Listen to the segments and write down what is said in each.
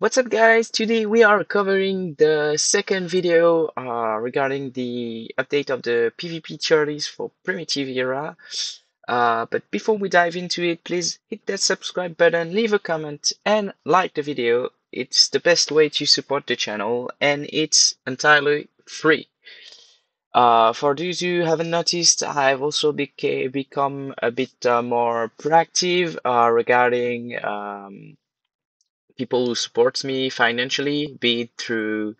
What's up, guys? Today we are covering the second video regarding the update of the PvP tier list for Primitive Era. But before we dive into it, please hit that subscribe button, leave a comment, and like the video. It's the best way to support the channel, and it's entirely free. For those who haven't noticed, I've also become a bit more proactive regarding people who support me financially, be it through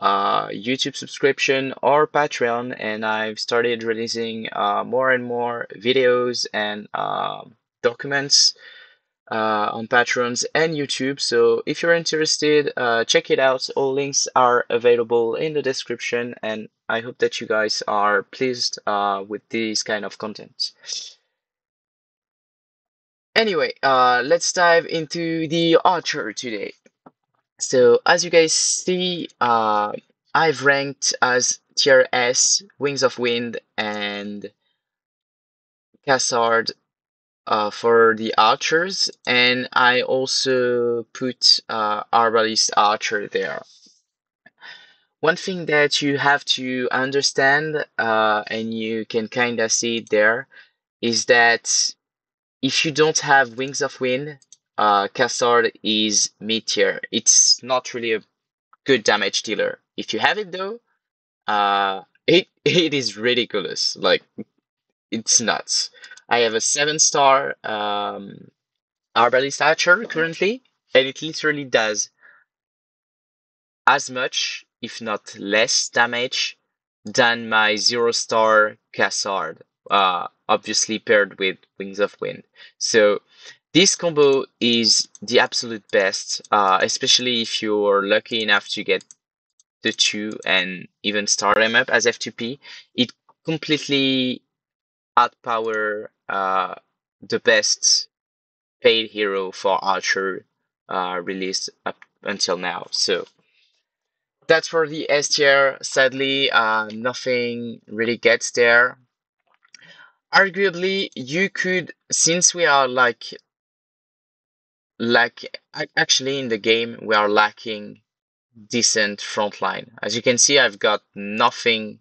YouTube subscription or Patreon, and I've started releasing more and more videos and documents on Patrons and YouTube. So if you're interested, check it out. All links are available in the description, and I hope that you guys are pleased with this kind of content. Anyway, let's dive into the Archer today. So as you guys see, I've ranked as tier S, Wings of Wind and Cassard for the archers, and I also put Arbalist Archer there. One thing that you have to understand, and you can kind of see it there, is that if you don't have Wings of Wind, Cassard is mid tier. It's not really a good damage dealer. If you have it though, it is ridiculous. Like, it's nuts. I have a 7-star Arbalist Archer currently, and it literally does as much, if not less, damage than my 0-star Cassard. Obviously paired with Wings of Wind. So this combo is the absolute best, especially if you're lucky enough to get the two and even start them up as F2P. It completely outpower the best paid hero for Archer released up until now. So that's for the S tier. Sadly, nothing really gets there. Arguably, you could, since we are actually in the game, we are lacking decent frontline. As you can see, I've got nothing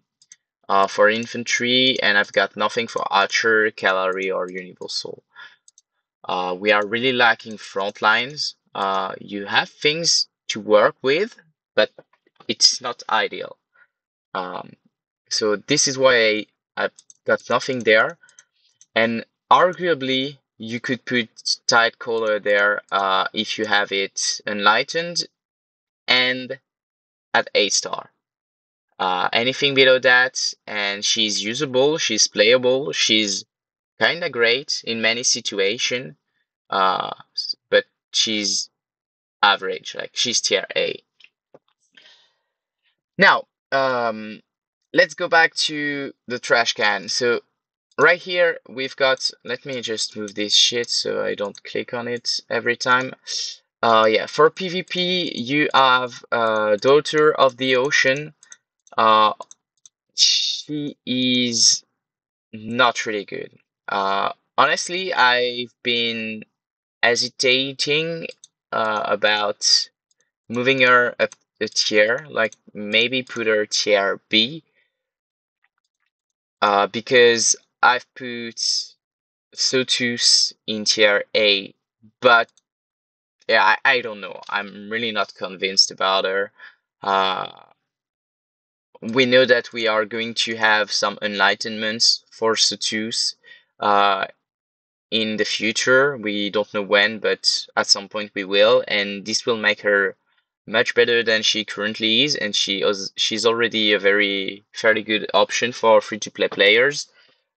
for infantry, and I've got nothing for archer, cavalry, or universal. We are really lacking front lines. You have things to work with, but it's not ideal. So this is why I've got nothing there. And arguably, you could put Tidecaller there if you have it enlightened and at 8-star. Anything below that, and she's usable, she's playable, she's kind of great in many situations, but she's average, like she's tier A. Now, let's go back to the trash can. So right here, we've got, let me just move this shit so I don't click on it every time. Yeah, for PvP, you have Daughter of the Ocean. She is not really good. Honestly, I've been hesitating about moving her up a tier, like maybe put her tier B, because I've put 𝐒𝐿 in tier A, but yeah, I don't know. I'm really not convinced about her. We know that we are going to have some enlightenments for 𝐒𝐿 in the future. We don't know when, but at some point we will, and this will make her much better than she currently is, and she's already a fairly good option for free-to-play players.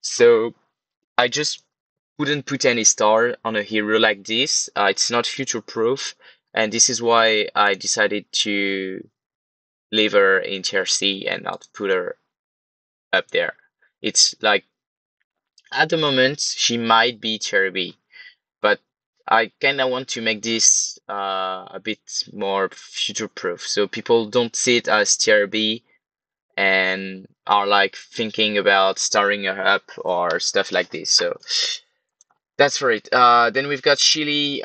So I just wouldn't put any star on a hero like this. It's not future-proof, and this is why I decided to leave her in tier C and not put her up there. It's like, at the moment, she might be tier B, but I kind of want to make this a bit more future-proof, so people don't see it as tier B and are like thinking about starring her up or stuff like this. So that's for it. Then we've got Chile.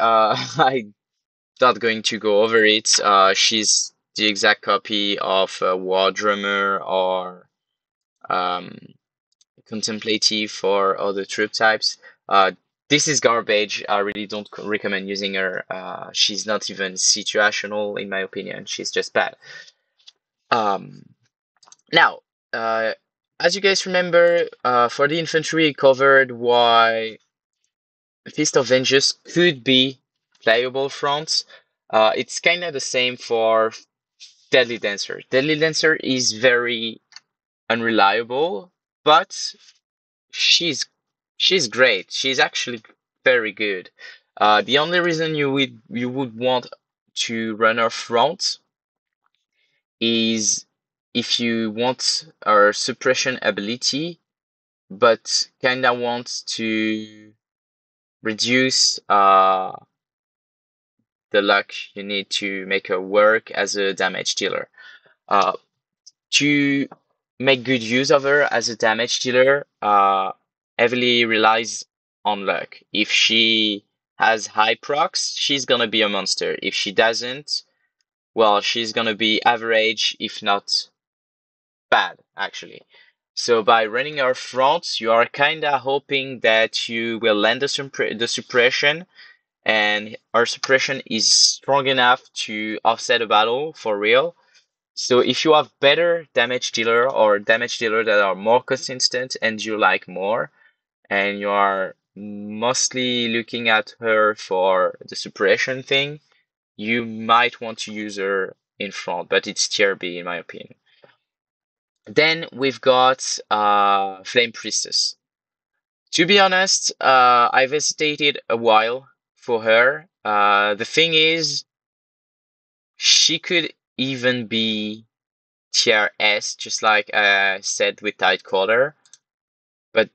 not going to go over it. She's the exact copy of War Drummer or um, Contemplative for other troop types. Uh, this is garbage. I really don't recommend using her. She's not even situational, in my opinion. She's just bad. Um, Now, uh, as you guys remember, for the infantry, we covered why Feast of Vengeance could be playable fronts. It's kind of the same for Deadly Dancer. Deadly Dancer is very unreliable, but she's she's great. She's actually very good. The only reason you would want to run her front is if you want her suppression ability, but kinda want to reduce the luck you need to make her work as a damage dealer. Uh, to make good use of her as a damage dealer, heavily relies on luck. If she has high procs, she's gonna be a monster. If she doesn't, well, she's gonna be average, if not bad, actually. So by running our front, you are kinda hoping that you will land the suppression, and our suppression is strong enough to offset a battle for real. So if you have better damage dealer or damage dealer that are more consistent and you like more, and you are mostly looking at her for the suppression thing, you might want to use her in front, but it's tier B in my opinion. Then we've got Flame Priestess. To be honest, I've hesitated a while for her. The thing is, she could even be tier S, just like I said with Tidecaller, but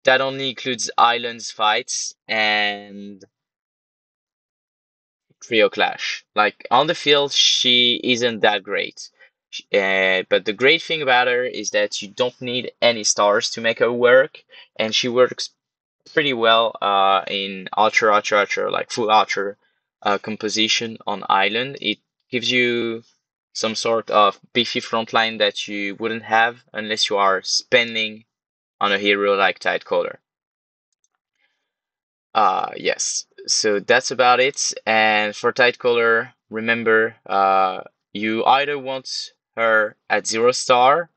that only includes islands fights and trio clash. Like on the field, she isn't that great. But the great thing about her is that you don't need any stars to make her work, and she works pretty well in Archer, like full Archer composition on island. It gives you some sort of beefy frontline that you wouldn't have unless you are spending on a hero like Tidecaller. Yes. So that's about it. And for Tidecaller, remember, you either want her at 0 star,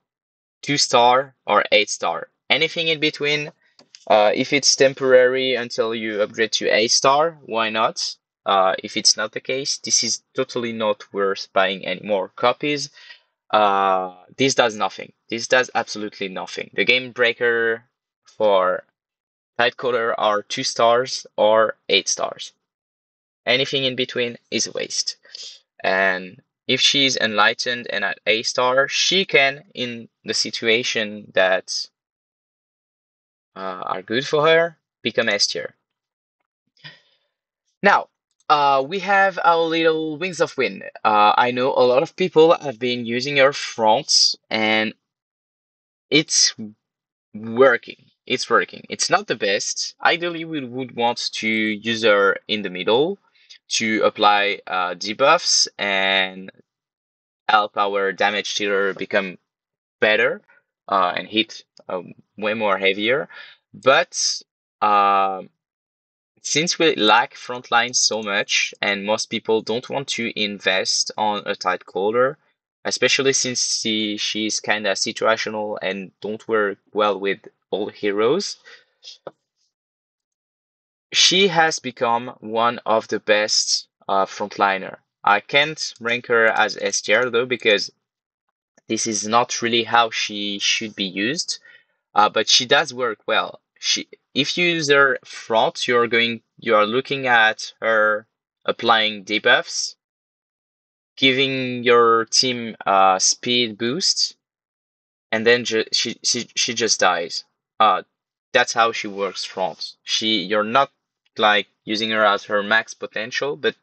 2 star, or 8 star. Anything in between, if it's temporary until you upgrade to A-star, why not? If it's not the case, this is totally not worth buying any more copies. This does nothing. This does absolutely nothing. The game breaker for Tidecaller are 2 stars or 8 stars. Anything in between is a waste. And if she's enlightened and at A-star, she can, in the situation that are good for her, become S tier. Now, we have our little Wings of Wind. I know a lot of people have been using her fronts, and it's working. It's working. It's not the best. Ideally, we would want to use her in the middle to apply debuffs and help our damage dealer become better and hit way more heavier. But since we lack frontline so much, and most people don't want to invest on a Tidecaller, especially since she's kind of situational and don't work well with all heroes, she has become one of the best frontliner. I can't rank her as S tier though, because this is not really how she should be used. But she does work well. If you use her front, you are looking at her applying debuffs, giving your team a speed boost, and then she just dies. Uh, that's how she works front. You're not like using her at her max potential, but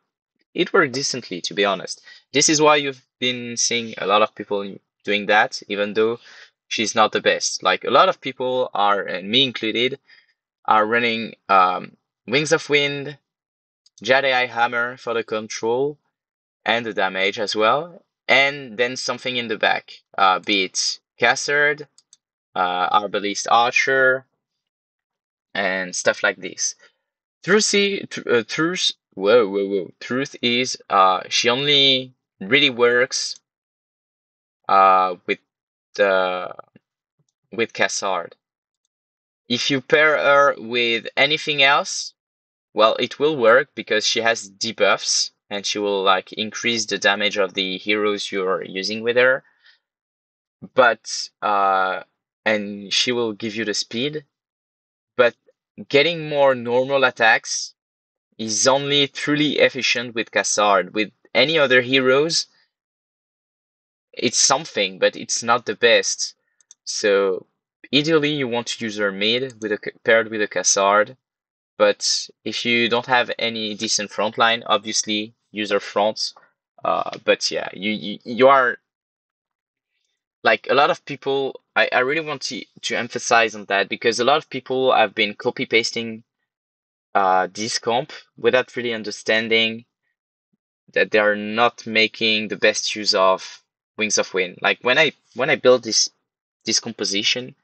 it worked decently, to be honest. This is why you've been seeing a lot of people doing that, even though she's not the best. Like a lot of people are, and me included, are running Wings of Wind, 𝐿 hammer for the control and the damage as well, and then something in the back, be it Cassard, Arbalist Archer, and stuff like this. Truth is, she only really works with Cassard. If you pair her with anything else, well, it will work because she has debuffs and she will like increase the damage of the heroes you're using with her. But and she will give you the speed. But getting more normal attacks is only truly efficient with Cassard. With any other heroes, it's something, but it's not the best. So ideally, you want to use her mid with paired with a Cassard. But if you don't have any decent frontline, obviously use her front. But yeah, you are like a lot of people. I really want to emphasize on that because a lot of people have been copy pasting this comp without really understanding that they are not making the best use of Wings of Wind. Like when I built this composition,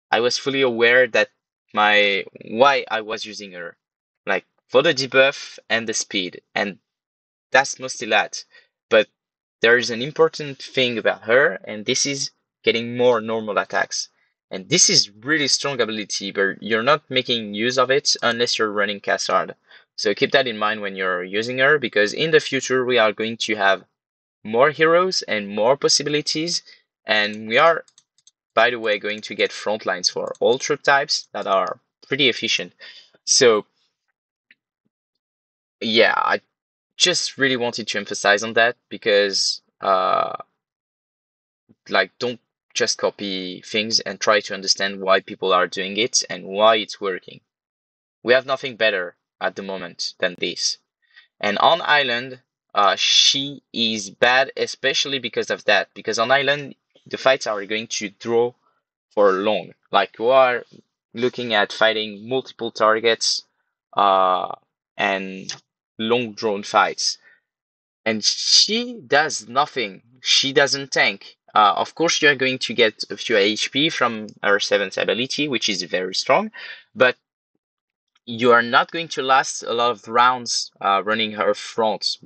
I was fully aware that why I was using her, like for the debuff and the speed, and that's mostly that. But there is an important thing about her, and this is getting more normal attacks. And this is really strong ability, but you're not making use of it unless you're running Cassard. So keep that in mind when you're using her, because in the future we are going to have more heroes and more possibilities, and we are, by the way, going to get front lines for all troop types that are pretty efficient. So yeah, I just really wanted to emphasize on that because like don't just copy things and try to understand why people are doing it and why it's working. We have nothing better at the moment than this. And on island, she is bad, especially because of that. Because on island, the fights are going to draw for long. Like you are looking at fighting multiple targets, and long drawn fights. And she does nothing. She doesn't tank. Of course, you are going to get a few HP from her 7th ability, which is very strong, but you are not going to last a lot of rounds running her front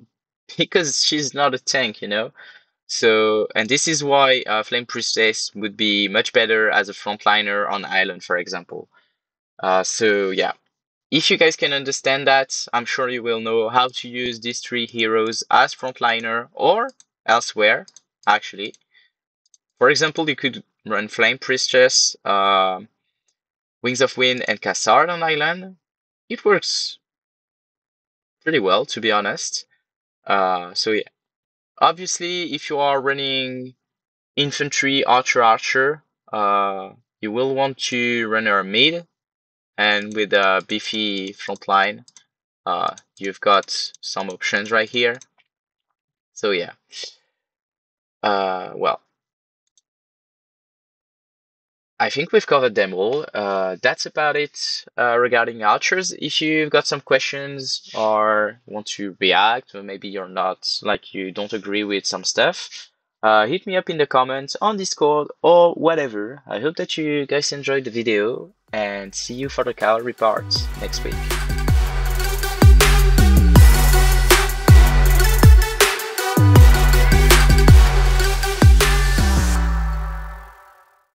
because she's not a tank, you know? So, and this is why Flame Priestess would be much better as a frontliner on Island, for example. So yeah, if you guys can understand that, I'm sure you will know how to use these 3 heroes as frontliner or elsewhere, actually. For example, you could run Flame Priestess, Wings of Wind, and Cassard on Island. It works pretty well, to be honest. So yeah, obviously, if you are running infantry, archer, you will want to run her mid, and with a beefy frontline, you've got some options right here. So yeah, well, I think we've covered them all. That's about it regarding archers. If you've got some questions or want to react, or maybe you're not, like you don't agree with some stuff, hit me up in the comments on Discord or whatever. I hope that you guys enjoyed the video and see you for the cavalry part next week.